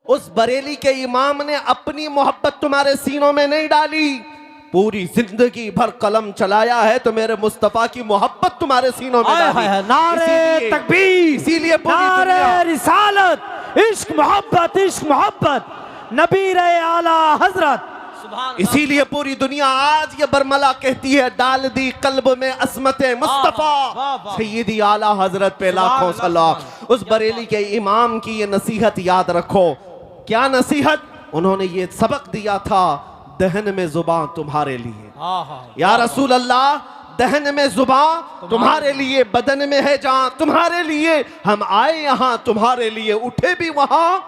उस बरेली के इमाम ने अपनी मोहब्बत तुम्हारे सीनों में नहीं डाली, पूरी जिंदगी भर कलम चलाया है तो मेरे मुस्तफा की मोहब्बत तुम्हारे सीनों में डाली। नारे तकबीर, इसीलिए नारे रिसालत, इश्क मोहब्बत नबी रहे आला हजरत। इसीलिए पूरी दुनिया आज ये बरमला कहती है, डाल दी कल्ब में असमत मुस्तफा सैयदी आला हजरत पे लाखों सलाम। उस बरेली के इमाम की ये नसीहत याद रखो। क्या नसीहत? उन्होंने ये सबक दिया था, दहन में जुबान तुम्हारे लिए। या रसूल अल्लाह, दहन में जुबान तुम्हारे लिए, बदन में है जान तुम्हारे लिए। हम आए यहाँ तुम्हारे लिए, उठे भी वहां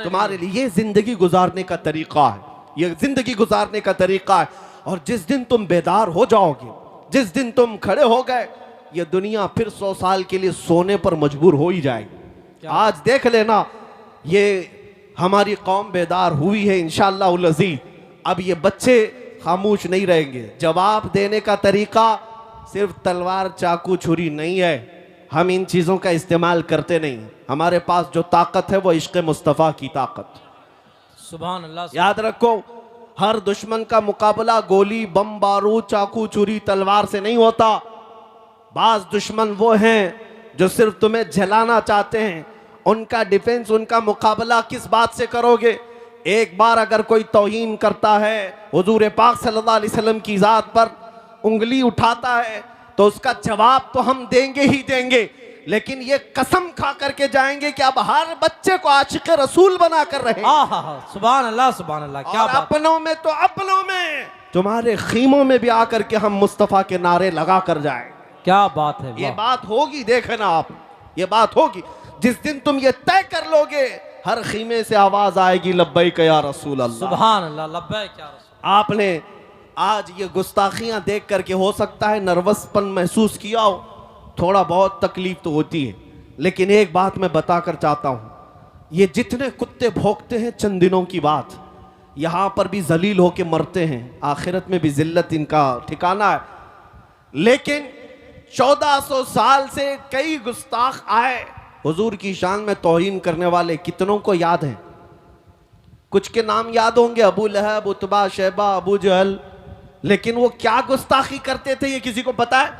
तुम्हारे लिए। ये जिंदगी गुजारने का तरीका है, ये जिंदगी गुजारने का तरीका है। और जिस दिन तुम बेदार हो जाओगे, जिस दिन तुम खड़े हो गए, ये दुनिया फिर 100 साल के लिए सोने पर मजबूर हो ही जाएगी। आज देख लेना, ये हमारी कौम बेदार हुई है इंशाअल्लाह उल अज़ीज़। अब ये बच्चे खामोश नहीं रहेंगे। जवाब देने का तरीका सिर्फ तलवार चाकू छुरी नहीं है, हम इन चीज़ों का इस्तेमाल करते नहीं। हमारे पास जो ताकत है वो इश्क़ मुस्तफ़ा की ताकत। सुभान अल्लाह। याद रखो, हर दुश्मन का मुकाबला गोली बम बारूद चाकू छुरी तलवार से नहीं होता। बाज दुश्मन वो हैं जो सिर्फ तुम्हें जलाना चाहते हैं। उनका डिफेंस, उनका मुकाबला किस बात से करोगे? एक बार अगर कोई तौहीन करता है, हुजूर पाक सल्लल्लाहु अलैहि वसल्लम की ज़ात पर उंगली उठाता है, तो उसका जवाब तो हम देंगे ही देंगे, लेकिन ये कसम खा करके जाएंगे कि अब हर बच्चे को आशिक रसूल बना कर रहे। सुभान अल्लाह, सुभान अल्लाह। क्या बात। अपनों में तो अपनों में, तुम्हारे खीमों में भी आकर के हम मुस्तफ़ा के नारे लगा कर जाए। क्या बात है। ये बात होगी, देखना आप, ये बात होगी। जिस दिन तुम ये तय कर लोगे, हर खीमे से आवाज आएगी, लब्बैक या रसूल अल्लाह। सुभान अल्लाह, लब्बैक या रसूल। आपने आज ये गुस्ताखियां देख करके हो सकता है नर्वसपन महसूस किया हो, थोड़ा बहुत तकलीफ तो होती है, लेकिन एक बात मैं बताकर चाहता हूं, ये जितने कुत्ते भौंकते हैं चंद दिनों की बात, यहां पर भी जलील होके मरते हैं, आखिरत में भी जिल्लत इनका ठिकाना है। लेकिन 1400 साल से कई गुस्ताख आए, हुजूर की शान में तौहीन करने वाले कितनों को याद है? कुछ के नाम याद होंगे, अबू लहब, उतबा, शैबा, अबू जहल, लेकिन वो क्या गुस्ताखी करते थे ये किसी को पता है?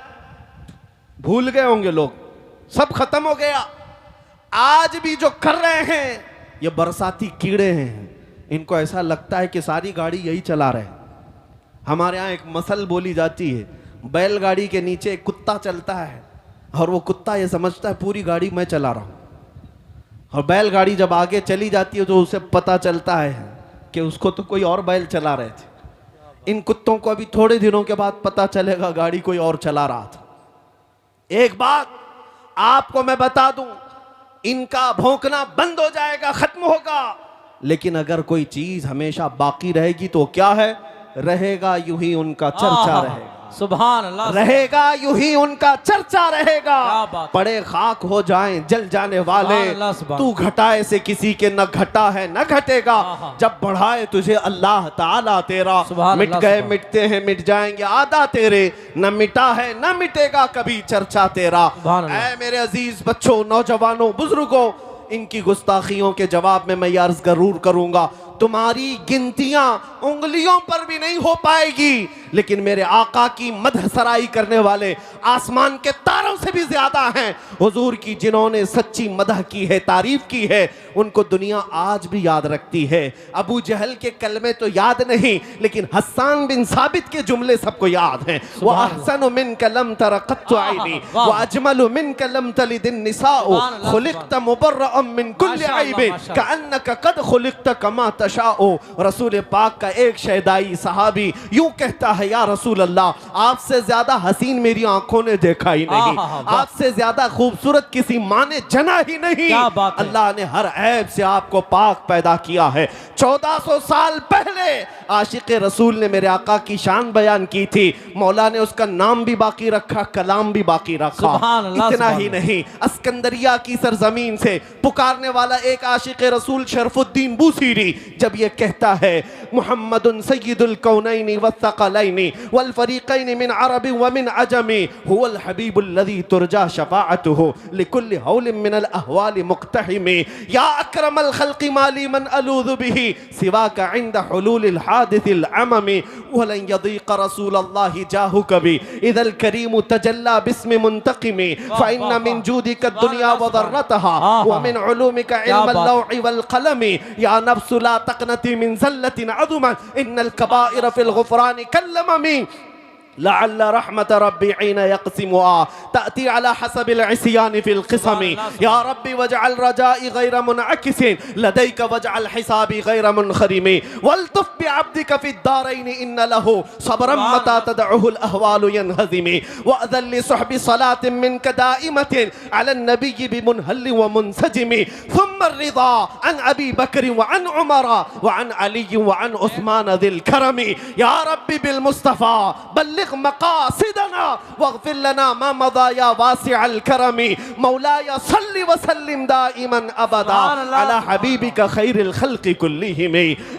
भूल गए होंगे लोग, सब खत्म हो गया। आज भी जो कर रहे हैं ये बरसाती कीड़े हैं, इनको ऐसा लगता है कि सारी गाड़ी यही चला रहे हैं। हमारे यहाँ एक मसल बोली जाती है, बैलगाड़ी के नीचे एक कुत्ता चलता है और वो कुत्ता ये समझता है पूरी गाड़ी मैं चला रहा हूँ, और बैलगाड़ी जब आगे चली जाती है तो उसे पता चलता है कि उसको तो कोई और बैल चला रहे थे। इन कुत्तों को अभी थोड़े दिनों के बाद पता चलेगा गाड़ी कोई और चला रहा था। एक बात आपको मैं बता दूं, इनका भौंकना बंद हो जाएगा, खत्म होगा, लेकिन अगर कोई चीज हमेशा बाकी रहेगी तो क्या है? रहेगा यूं ही उनका चर्चा रहेगा। सुभान अल्लाह। रहेगा यूं ही उनका चर्चा रहेगा। पड़े खाक हो जाएं जल जाने वाले, तू घटाए से किसी के न घटा है न घटेगा, जब बढ़ाए तुझे अल्लाह ताला तेरा। मिट गए मिटते हैं मिट जाएंगे आदा तेरे, न मिटा है न मिटेगा कभी चर्चा तेरा। ऐ मेरे अजीज बच्चों, नौजवानों, बुजुर्गों, इनकी गुस्ताखियों के जवाब में मैं अर्ज जरूर करूंगा, तुम्हारी गिनतियां उंगलियों पर भी नहीं हो पाएगी, लेकिन मेरे आका की मदह सराई करने वाले आसमान के तारों से भी ज्यादा हैं। हुजूर की जिन्होंने सच्ची मदह की है, तारीफ की है, उनको दुनिया आज भी याद रखती है। अबू जहल के कलमे तो याद नहीं, लेकिन हस्सान बिन साबित के जुमले सबको याद हैं। वो अहसनु मिन कलम तरक़त्तु ऐनी व अजमलु मिन कलम तलिदिन निसाउ खुलिक़त मुबर्रअम मिन कुल्लि ऐब कअन्नका कद खुलिक़त कमा तशाउ। रसूल पाक का एक शहदाई सहाबी यूं कहता है, या रसूल अल्लाह, आपसे ज्यादा हसीन मेरी आंखों ने देखा ही नहीं, आपसे ज्यादा खूबसूरत किसी माँ ने जना ही नहीं। अल्लाह ने हर ऐब से आपको पाक पैदा किया है। 1400 साल पहले आशिक रसूल ने मेरे आका की शान बयान की थी। मौला ने उसका नाम भी बाकी रखा, कलाम भी बाकी रखा। सुभान अल्लाह, इतना सुभान ही नहीं, अस्कंदरिया की सरजमीन से पुकारने वाला एक आशिक रसूल शरफुद्दीन बूसीरी जब ये कहता है मुहम्मदुन सय्यिदुल कौनैनि वस्सक़लैनि वल फरीक़ैनि मिन अरबि व मिन अजमी हुवल हबीबुल लज़ी तुरजा शफ़ाअतुहु लिकुल्लि हौलिन मिनल अहवालि मुक़्तहिमी या अक्रमल खल्क़ि माली मन अलूज़ु बिही सिवाका इंद हुलूलिल हादिसिल अममी वलन यदीक़ रसूलल्लाहि जाहु कभी इदल करीम तजल्ला बिस्मि मुंतक़िमी फ़इन्न मिन जूदिका दुनिया व ज़र्रतहा व मिन उलूमिका इल्मल लौहि वल क़लमी या नफ्सु ला तक़नती मिन ज़ल्लतिन अज़ुमत इन्नल कबाइर फ़िल ग़ुफ़रानि कल्लममी लअल्ल रहमत रब्बी हीन यक़सिमुहा तअती अला हसबिल इस्यान फिल क़िसमी या रब्बी वजअल रजाई गैर मुनअकिसिन लदैक वजअल हिसाबी गैर मुनख़रिमी वल्तुफ़ बिअब्दिक फ़िद्दारैन इन्न लहू सब्रम मता तदउहुल अहवालु यनहज़िमी वअज़ल लिसुहबि सलातिन मिनक दाइमतिन अलन नबिय्यि बिमुनहल्लि व मुनसजिमी थुम्मा अर्रिज़ा अन अबी बकर व अन उमर व अन अली व अन उस्मान ज़िल करमी या रब्बी बिल मुस्तफ़ा बल्लिग़ मक़ासिदना वग़फ़िर लना मा मज़ा या वासिअल करमी मौलाया सल्लि व सल्लिम दाइमन अबदा अला हबीबिका खैरिल खल्क़ि कुल्लिहिम।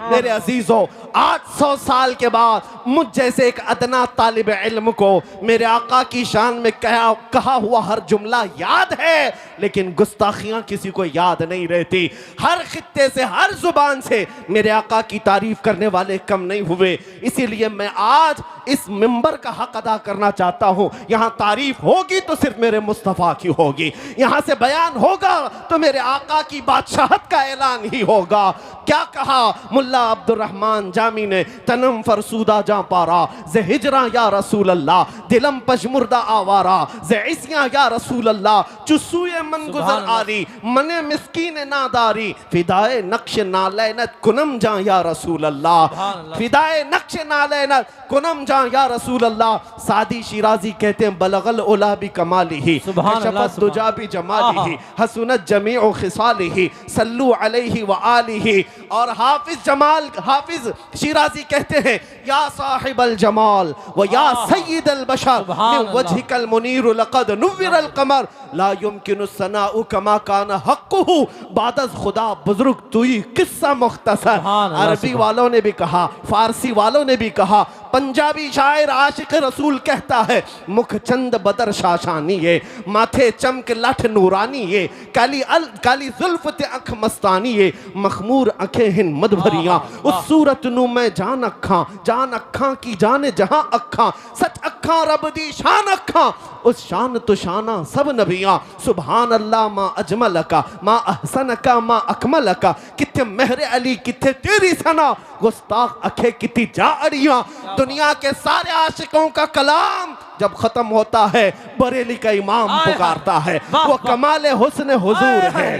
मेरे अजीज़ों, 800 साल के बाद मुझ जैसे एक अदना तालिब इल्म को मेरे आका की शान में कहा हुआ हर जुमला याद है, लेकिन गुस्ताखियां किसी को याद नहीं रहती। हर खित्ते से, हर जुबान से मेरे आका की तारीफ करने वाले कम नहीं हुए। इसीलिए मैं आज इस मिंबर का हक अदा करना चाहता हूँ। यहाँ तारीफ होगी तो सिर्फ मेरे मुस्तफ़ा की होगी, यहाँ से बयान होगा तो मेरे आका की बादशाहत का ऐलान ही होगा। क्या कहा मुल्ला अब्दुर्रहमान जामी ने, तनम फरसूदा जा पारा जे हिजरा या रसूल अल्लाह दिलम पशमुर्दा आवारा जे इसिया या रसूल अल्लाह चुस्सुए मन गुजर आरी मने मिस्कीन नादारी फिदाए नक्श नालैनत कुनम जा या रसूल अल्लाह फिदाए नक्श नालैनत कुनम जा या रसूल अल्लाह। सादी शिराजी कहते हैं बलगल उला भी कमालिही कशफत दुजा भी जमालिही हसनत जमीउ खिसालिही सल्लु अलैहि व आलिही। और हाफिज शिराजी कहते हैं या साहिबल जमाल व या सय्यिदल बशर मिन वजहिकल मुनीर लक़द नुव्विरल कमर ला युमकिनु सनाउ कमा कान हक़्क़ुहु बादज़ खुदा बुजुर्ग तुई किस्सा मुख्तसर। अरबी वालों ने भी कहा, फारसी वालों ने भी कहा, पंजाबी शायर आशिक रसूल कहता है मुख चंद बदर शाशानी है माथे चमक लठ नूरानी है काली जुल्फ ते अख मस्तानी है मखमूर अखें हिन मद भरियां उस सूरत नू मैं जान अखा की जाने जहां अखा सच अखा रब दी शान अखा उस शान तो शाना सब नबियां सुभान अल्लाह मा अजमल का मा अहसन का मा अकमल का किथे मेहर अली किथे तेरी सना गुस्ताख अखे किती जा अड़ियां। दुनिया के सारे आशिकों का कलाम जब खत्म होता है बरेली का इमाम पुकारता है वो कमाले हुस्न हुजूर है,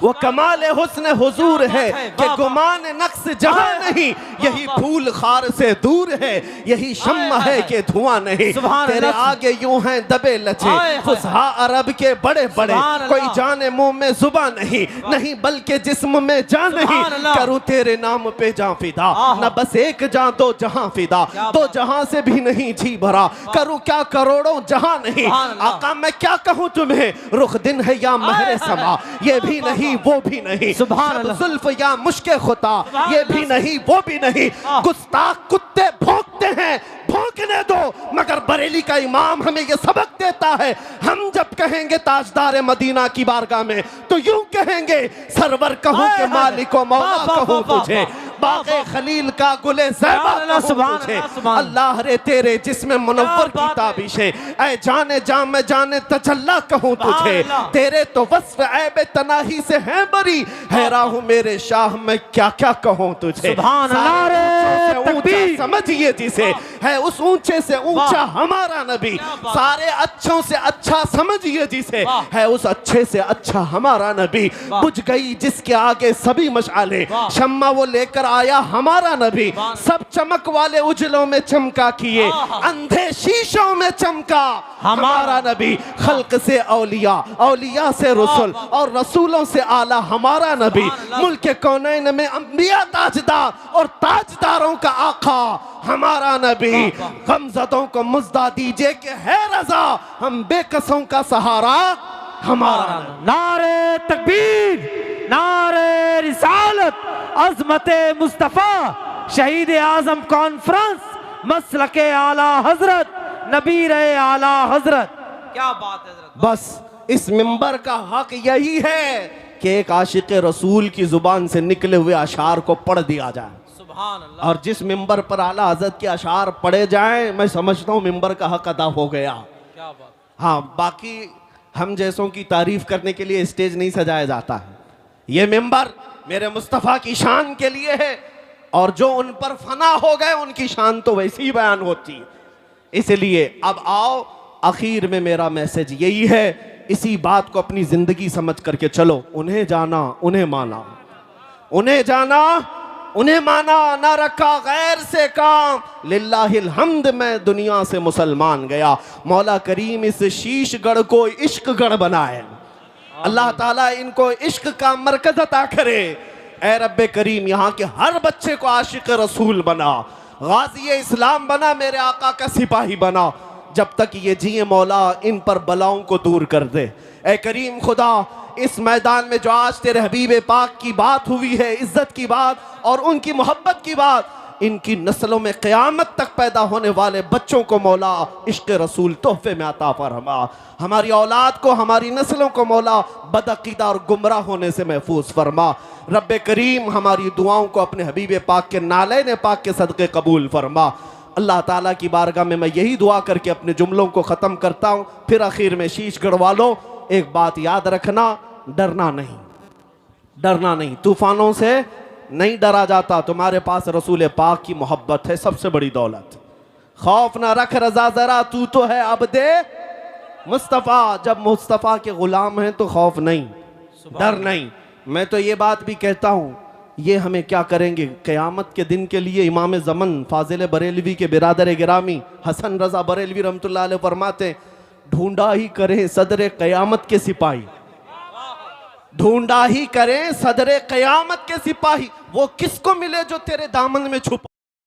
वो कमाल हुस्न हुजूर है कि गुमान नक्स जहां नहीं यही फूल खार से दूर है यही शम्मा है कि धुआं नहीं। तेरे आगे यूं हैं दबे लचे फुसहा अरब के बड़े बड़े कोई जाने मुंह में जुबान नहीं बल्कि जिस्म में जान नहीं करूं तेरे नाम पे जां फिदा न बस एक जां दो जहां फिदा दो जहां से भी नहीं जी भरा करूं क्या करोड़ों जहां नहीं। आका मैं क्या कहूं तुम्हें रुख दिन है या महरे समा ये भी नहीं वो भी नहीं जुल्फ या मुश्के खुता ये भी नहीं वो भी नहीं। गुस्ताख कुत्ते भौंकते हैं भौंकने दो मगर बरेली का इमाम हमें ये सबक देता है हम जब कहेंगे ताजदार मदीना की बारगाह में तो यूं कहेंगे सरवर कहूं के मालिको मौला कहूं तुझे बाग़े खलील का गुले ज़ैबा कहूं तुझे अल्लाह रे तेरे जिसमें मुनव्वर की ताबिशें ऐ जाने जाम में जाने तजल्ला कहूं तुझे तेरे तो वस्फ ऐब तनाही से है बरी हैरान हूं मेरे शाह मैं क्या क्या कहूं तुझे। समझिए जिसे है उस ऊंचे से ऊंचा हमारा नबी सारे अच्छों से अच्छा समझिए जिसे है उस अच्छे से अच्छा हमारा नबी बुझ गई जिसके आगे सभी मशाले शम्मा वो लेकर आया हमारा नबी, सब चमक वाले उजलों में चमका किए, अंधे शीशों में चमका हमारा नबी। खल्क से औलिया, औलिया से रसूल और रसूलों से आला हमारा नबी। मुल्क कौनैन में अंबिया ताजदार और ताजदारों का आका हमारा नबी। गमज़दों को मुज़्दा दीजिए कि है रज़ा, हम बेकसों का सहारा हमारा। नारे तकबीर, नारे रिसालत, अज़मते मुस्तफ़ा, शहीद आज़म कॉन्फ्रेंस, मसलके आला हजरत, नबीर आला हजरत। क्या बात है हजरत। बस इस मिंबर का हक यही है कि एक आशिक रसूल की जुबान से निकले हुए अशार को पढ़ दिया जाए। सुभान अल्लाह। और जिस मिंबर पर आला हजरत के अशार पढ़े जाएं, मैं समझता हूँ मिंबर का हक अदा हो गया। क्या बात। हाँ, बाकी हम जैसों की तारीफ करने के लिए स्टेज नहीं सजाया जाता है। ये मिंबर मेरे मुस्तफ़ा की शान के लिए है, और जो उन पर फना हो गए उनकी शान तो वैसी ही बयान होती है। इसलिए अब आओ, आखिर में मेरा मैसेज यही है, इसी बात को अपनी जिंदगी समझ करके चलो। उन्हें जाना, उन्हें माना, उन्हें जाना, उन्हें माना, ना रखा गैर से काम। लिल्लाहिल हम्द, मैं दुनिया से मुसलमान गया। मौला करीम इस शीशगढ़ को इश्क गढ़ बनाए। अल्लाह ताला इनको इश्क का मरकज अता करे। ऐ रब्बे करीम, यहाँ के हर बच्चे को आशिक रसूल बना, गाजी इस्लाम बना, मेरे आका का सिपाही बना। जब तक ये जिए मौला, इन पर बलाओं को दूर कर दे। ऐ करीम खुदा, इस मैदान में जो आज तेरे हबीब पाक की बात हुई है, इज्जत की बात और उनकी मोहब्बत की बात, इनकी नस्लों में क़यामत तक पैदा होने वाले बच्चों को मौला इश्क़ रसूल तोहफे में अता फरमा। हमारी औलाद को, हमारी नस्लों को मौला बदअक़ीदा और गुमराह होने से महफूज फरमा। रब्बे करीम, हमारी दुआओं को अपने हबीब पाक के नालैन पाक के सदक़े कबूल फरमा। अल्लाह ताला की बारगाह में मैं यही दुआ करके अपने जुमलों को ख़त्म करता हूँ। फिर आखिर में शीशगढ़ वालों, एक बात याद रखना, डरना नहीं, डरना नहीं। तूफानों से नहीं डरा जाता। तुम्हारे पास रसूल पाक की मोहब्बत है, सबसे बड़ी दौलत। खौफ ना रख रजा जरा, तू तो है अब्दे मुस्तफ़ा। जब मुस्तफ़ा के गुलाम हैं तो खौफ नहीं, डर नहीं। मैं तो ये बात भी कहता हूँ, ये हमें क्या करेंगे क़यामत के दिन के लिए। इमाम ज़मन फाजिल बरेलवी के बिरादर गिरामी हसन रज़ा बरेलवी रहमतुल्लाह अलैह फरमाते, ढूंढा ही करें सदर क़यामत के सिपाही, ढूंढा ही करें सदर क़यामत के सिपाही। वो किसको मिले जो तेरे दामन में छुपा